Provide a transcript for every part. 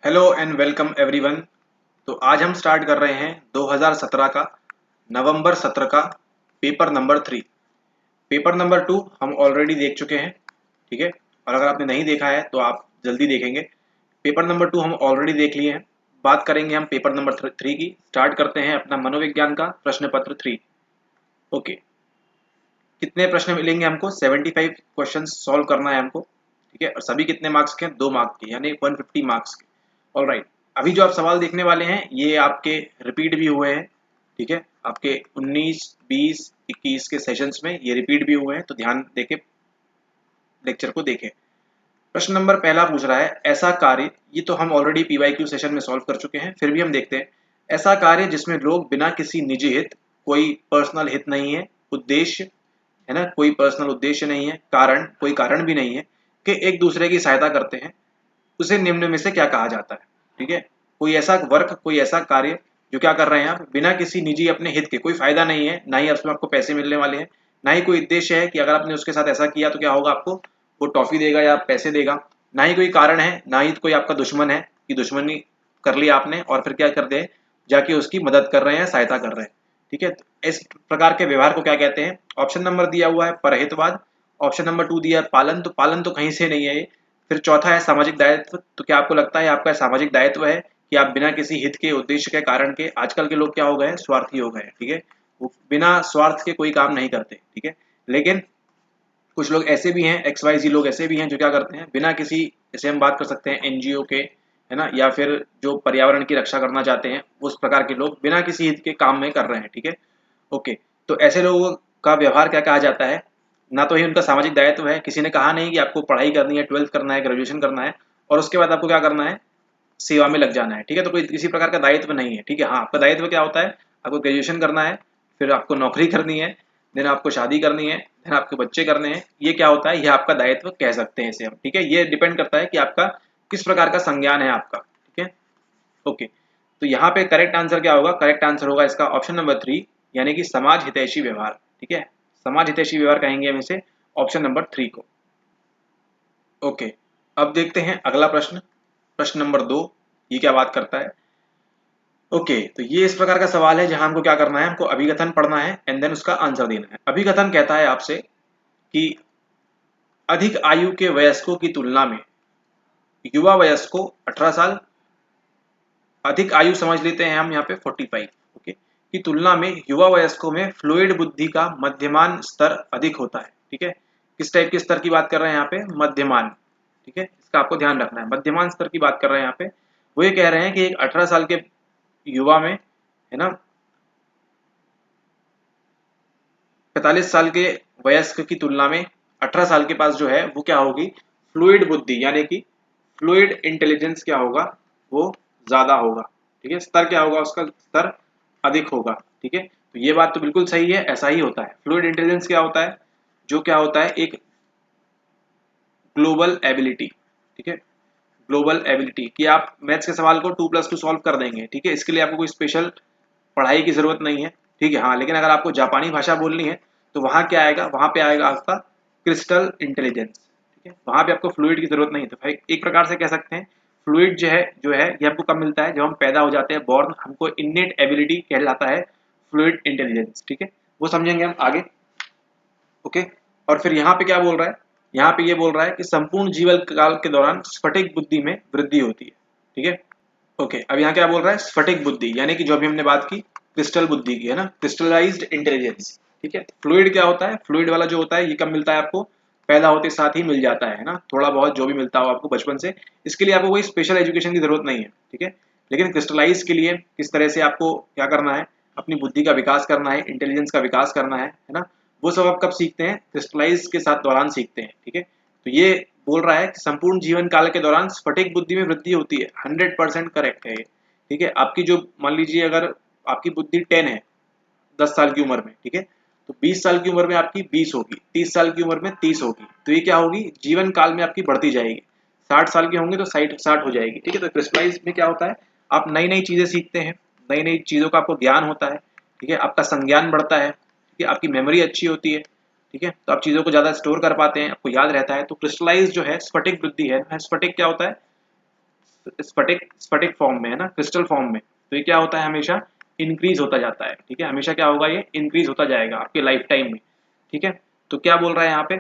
Hello and welcome everyone. तो आज हम स्टार्ट कर रहे हैं 2017 का नवंबर 17 का पेपर नंबर 3। पेपर नंबर 2 हम ऑलरेडी देख चुके हैं, ठीक है। और अगर आपने नहीं देखा है तो आप जल्दी देखेंगे। पेपर नंबर 2 हम ऑलरेडी देख लिए हैं। बात करेंगे हम पेपर नंबर 3 की। स्टार्ट करते हैं अपना मनोविज्ञान का प्रश्न पत्र 3। ओके, कितने प्रश्न मिलेंगे हमको? 75 क्वेश्चन सॉल्व करना है हमको, ठीक है। और सभी कितने मार्क्स के? 2 मार्क्स के, यानी 150 मार्क्स के। ऑलराइट, अभी जो आप सवाल देखने वाले हैं ये आपके रिपीट भी हुए हैं, ठीक है। आपके 19, 20, 21 के सेशंस में ये रिपीट भी हुए हैं, तो ध्यान देके लेक्चर को देखें। प्रश्न नंबर पहला पूछ रहा है, ऐसा कार्य, ये तो हम ऑलरेडी पीवाईक्यू सेशन में सॉल्व कर चुके हैं, फिर भी हम देखते हैं। ऐसा कार्य जिसमें लोग बिना किसी निजी हित, कोई पर्सनल हित नहीं है, उद्देश्य है ना, कोई पर्सनल उद्देश्य नहीं है, कारण, कोई कारण भी नहीं है, कि एक दूसरे की सहायता करते हैं, उसे निम्न में से क्या कहा जाता है? ठीक है, कोई ऐसा वर्क, कोई ऐसा कार्य जो क्या कर रहे हैं आप, बिना किसी निजी अपने हित के, कोई फायदा नहीं है, ना ही उसमें आपको पैसे मिलने वाले हैं, ना ही कोई उद्देश्य है कि अगर आपने उसके साथ ऐसा किया तो क्या होगा, आपको वो टॉफी देगा या पैसे देगा, ना ही कोई कारण है, ना ही कोई आपका दुश्मन है कि दुश्मनी कर ली आपने और फिर क्या कर दे, जाके उसकी मदद कर रहे हैं, सहायता कर रहे हैं, ठीक है। तो इस प्रकार के व्यवहार को क्या कहते हैं? ऑप्शन नंबर दिया हुआ है परहितवाद, ऑप्शन नंबर 2 दिया है पालन, तो पालन तो कहीं से नहीं है ये। फिर चौथा है सामाजिक दायित्व, तो क्या आपको लगता है आपका सामाजिक दायित्व है कि आप बिना किसी हित के, उद्देश्य के, कारण के, आजकल के लोग क्या हो गए हैं, स्वार्थी हो गए हैं, ठीक है। वो बिना स्वार्थ के कोई काम नहीं करते, ठीक है। लेकिन कुछ लोग ऐसे भी हैं, XYZ लोग ऐसे भी हैं जो क्या करते हैं, बिना किसी, जैसे हम बात कर सकते हैं एनजीओ के, है ना, या फिर जो पर्यावरण की रक्षा करना चाहते हैं, उस प्रकार के लोग बिना किसी हित के काम में कर रहे हैं, ठीक है। ओके, तो ऐसे लोगों का व्यवहार क्या कहा जाता है? ना तो ही उनका सामाजिक दायित्व है, किसी ने कहा नहीं कि आपको पढ़ाई करनी है, 12th करना है, ग्रेजुएशन करना है और उसके बाद आपको क्या करना है, सेवा में लग जाना है, ठीक है। तो कोई किसी प्रकार का दायित्व नहीं है, ठीक है। हाँ, आपका दायित्व क्या होता है, आपको ग्रेजुएशन करना है, फिर आपको नौकरी करनी है, देन आपको शादी करनी है, देन आपके बच्चे करने हैं, ये क्या होता है, ये आपका दायित्व कह सकते हैं इसे हम, ठीक है। ये डिपेंड करता है कि आपका किस प्रकार का संज्ञान है आपका, ठीक है। ओके, तो यहाँ पे करेक्ट आंसर क्या होगा? करेक्ट आंसर होगा इसका ऑप्शन नंबर 3, यानी कि समाज हितैषी व्यवहार, ठीक है। समाज हितैषी व्यवहार कहेंगे हम इसे, ऑप्शन नंबर 3 को। ओके, अब देखते हैं अगला प्रश्न, प्रश्न नंबर 2। ये क्या बात करता है? ओके, तो ये इस प्रकार का सवाल है जहां हमको क्या करना है, हमको अभिकथन पढ़ना है एंड देन उसका आंसर देना है। अभिकथन कहता है आपसे कि अधिक आयु के वयस्कों की तुलना में युवा वयस्कों 18 साल, अधिक आयु समझ लेते हैं हम यहाँ पे 45, ओके, की तुलना में युवा वयस्कों में फ्लूइड बुद्धि का मध्यमान स्तर अधिक होता है, ठीक है। किस टाइप के स्तर की बात कर रहे हैं यहाँ पे? मध्यमान, ठीक है। इसका आपको ध्यान रखना है, मध्यमान स्तर की बात कर रहे हैं यहाँ पे। वो ये कह रहे हैं कि एक 18 साल के युवा में, है ना, 45 साल के वयस्क की तुलना में 18 साल के पास जो है वो क्या होगी, फ्लूइड बुद्धि, यानी कि फ्लूइड इंटेलिजेंस क्या होगा, वो ज्यादा होगा, ठीक है। स्तर क्या होगा उसका? स्तर अधिक होगा, ठीक है। तो ये बात तो बिल्कुल सही है, ऐसा ही होता है। फ्लूइड इंटेलिजेंस क्या होता है? जो क्या होता है, एक ग्लोबल एबिलिटी, ठीक है। ग्लोबल एबिलिटी कि आप मैथ्स के सवाल को 2+2 सॉल्व कर देंगे, ठीक है। इसके लिए आपको कोई स्पेशल पढ़ाई की जरूरत नहीं है, ठीक है। हाँ, लेकिन अगर आपको जापानी भाषा बोलनी है तो वहां क्या आएगा, वहां पे आएगा आपका क्रिस्टल इंटेलिजेंस, ठीक है। वहां पे आपको फ्लूइड की जरूरत नहीं है। तो एक प्रकार से कह सकते हैं फ्लूइड जो है ये हमको कब मिलता है? जब हम पैदा हो जाते हैं, बॉर्न, हमको इननेट एबिलिटी कहलाता है फ्लूइड इंटेलिजेंस, ठीक है। वो समझेंगे हम आगे, ओके। और फिर यहाँ पे क्या बोल रहा है? यहाँ पे ये बोल रहा है कि संपूर्ण जीवन काल के दौरान स्फटिक बुद्धि में वृद्धि होती है, ठीक है। ओके, अब यहाँ क्या बोल रहा है? स्फटिक बुद्धि, यानी कि जो अभी हमने बात की क्रिस्टल बुद्धि की, है ना, क्रिस्टलाइज्ड इंटेलिजेंस, ठीक है। फ्लूइड क्या होता है? फ्लूइड वाला जो होता है ये कब मिलता है आपको? पैदा होते साथ ही मिल जाता है ना, थोड़ा बहुत जो भी मिलता हो आपको बचपन से। इसके लिए आपको कोई स्पेशल एजुकेशन की जरूरत नहीं है, ठीक है। लेकिन क्रिस्टलाइज के लिए किस तरह से आपको क्या करना है, अपनी बुद्धि का विकास करना है, इंटेलिजेंस का विकास करना है ना, वो सब आप कब सीखते हैं? क्रिस्टलाइज के साथ दौरान सीखते हैं, ठीक है। तो ये बोल रहा है कि संपूर्ण जीवन काल के दौरान स्फटिक बुद्धि में वृद्धि होती है, 100% करेक्ट है ये, ठीक है। आपकी जो, मान लीजिए अगर आपकी बुद्धि 10 है 10 साल की उम्र में, ठीक है, तो 20 साल की उम्र में आपकी 20 होगी, 30 साल की उम्र में 30 होगी, तो ये क्या होगी, जीवन काल में आपकी बढ़ती जाएगी। 60 साल के होंगे तो 60 हो जाएगी, ठीक है। तो क्रिस्टलाइज में क्या होता है, आप नई नई चीजें सीखते हैं, नई नई चीजों का आपको ज्ञान होता है, ठीक है। आपका संज्ञान बढ़ता है, ठीक है, आपकी मेमोरी अच्छी होती है, ठीक है। तो आप चीजों को ज्यादा स्टोर कर पाते हैं, आपको याद रहता है। तो क्रिस्टलाइज जो है, स्फटिक वृद्धि है, स्फटिक क्या होता है? स्फटिक फॉर्म में है ना, क्रिस्टल फॉर्म में, तो ये क्या होता है, हमेशा इंक्रीज होता जाता है, ठीक है, हमेशा क्या होगा, ये इंक्रीज होता जाएगा आपके लाइफ टाइम में, ठीक है। तो क्या बोल रहा है यहाँ पे,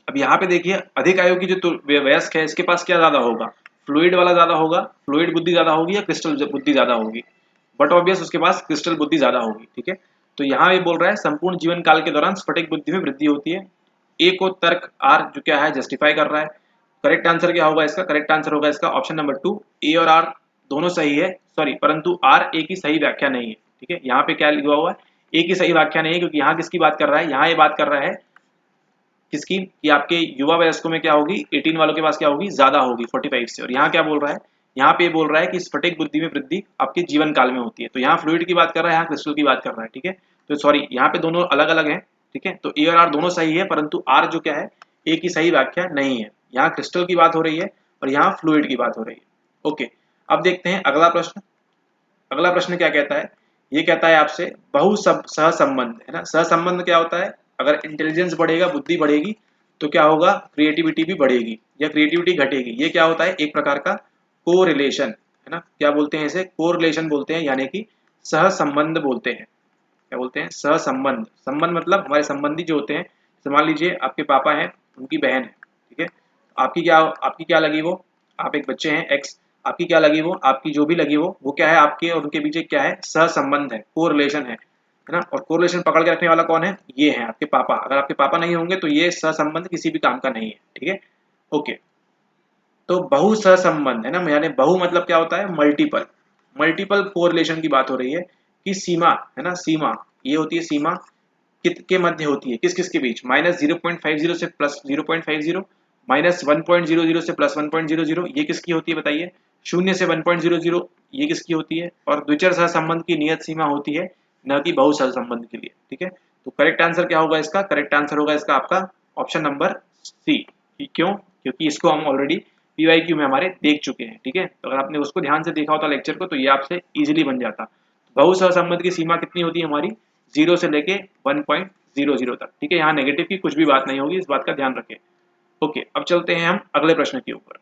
अब यहाँ पे देखिए अधिक आयु की जो वयस्क है इसके पास क्या ज्यादा होगा, फ्लूइड वाला ज्यादा होगा, फ्लूइड बुद्धि ज्यादा होगी या क्रिस्टल बुद्धि ज्यादा होगी, बट ऑब्वियस उसके पास क्रिस्टल बुद्धि ज्यादा होगी, ठीक है। तो यहाँ ये बोल रहा है संपूर्ण जीवन काल के दौरान स्फटिक बुद्धि में वृद्धि होती है। ए को तर्क आर जो क्या है जस्टिफाई कर रहा है। करेक्ट आंसर क्या होगा इसका, करेक्ट आंसर होगा इसका ऑप्शन नंबर 2, ए और आर दोनों सही है, सॉरी परंतु आर ए की सही व्याख्या नहीं है, ठीक है। यहाँ पे क्या लिखा हुआ है, ए की सही व्याख्या नहीं है, क्योंकि यहाँ किसकी बात कर रहा है, यहाँ ये बात कर रहा है किसकी, कि आपके युवा वयस्कों में क्या होगी, 18 वालों के पास क्या होगी, ज्यादा होगी 45 से। और यहाँ क्या बोल रहा है, यहाँ पे बोल रहा है कि स्फटिक बुद्धि में वृद्धि आपके जीवन काल में होती है। तो यहाँ फ्लूइड की बात कर रहा है, यहाँ क्रिस्टल की बात कर रहा है, ठीक है। तो सॉरी यहाँ पे दोनों अलग अलग हैं, ठीक है। तो ए और आर दोनों सही है, परंतु आर जो क्या है, ए की सही व्याख्या नहीं है। यहाँ क्रिस्टल की बात हो रही है और यहाँ फ्लूइड की बात हो रही है। ओके, अब देखते हैं अगला प्रश्न। अगला प्रश्न क्या कहता है, ये कहता है आपसे बहु सहसंबंध, है ना। सहसंबंध क्या होता है, अगर इंटेलिजेंस बढ़ेगा, बुद्धि बढ़ेगी, तो क्या होगा, क्रिएटिविटी भी बढ़ेगी या क्रिएटिविटी घटेगी। ये क्या होता है, एक प्रकार का कोरिलेशन, है ना। क्या बोलते हैं इसे, कोरिलेशन बोलते हैं, यानी कि सहसंबंध बोलते हैं। क्या बोलते हैं, सहसंबंध। संबंध मतलब हमारे संबंधी जो होते हैं, मान लीजिए आपके पापा हैं, उनकी बहन है, ठीक है। आपकी क्या लगी वो, आप एक बच्चे हैं एक्स, आपकी क्या लगी वो, आपकी जो भी लगी वो क्या है, आपके और उनके बीच एक क्या है, सहसंबंध है, कोरिलेशन है ना। और कोरिलेशन पकड़ के रखने वाला कौन है, ये है आपके पापा। अगर आपके पापा नहीं होंगे तो ये सहसंबंध किसी भी काम का नहीं है, ठीक है। ओके, तो बहु सहसंबंध है ना, यानी बहु मतलब क्या होता है, मल्टीपल। मल्टीपल कोरिलेशन की बात हो रही है कि सीमा है ना, सीमा ये होती है, सीमा के मध्य होती है, किस किस के बीच, -0.50 से +0.50, -1.00 से +1.00, ये किसकी होती है बताइए, 0 से 1.00 ये किसकी होती है, और द्विचर सहसंबंध की नियत सीमा होती है, न कि बहु सहसंबंध के लिए, ठीक है। तो करेक्ट आंसर क्या होगा इसका, करेक्ट आंसर होगा इसका आपका ऑप्शन नंबर सी। क्यों, क्योंकि इसको हम ऑलरेडी पीवाईक्यू में हमारे देख चुके हैं, ठीक है। तो अगर आपने उसको ध्यान से देखा होता लेक्चर को, तो ये आपसे इजीली बन जाता। बहु सहसंबंध की सीमा कितनी होती है हमारी, 0 से लेके 1.00 तक, ठीक है। यहाँ नेगेटिव की कुछ भी बात नहीं होगी, इस बात का ध्यान रखें। ओके, अब चलते हैं हम अगले प्रश्न के ऊपर।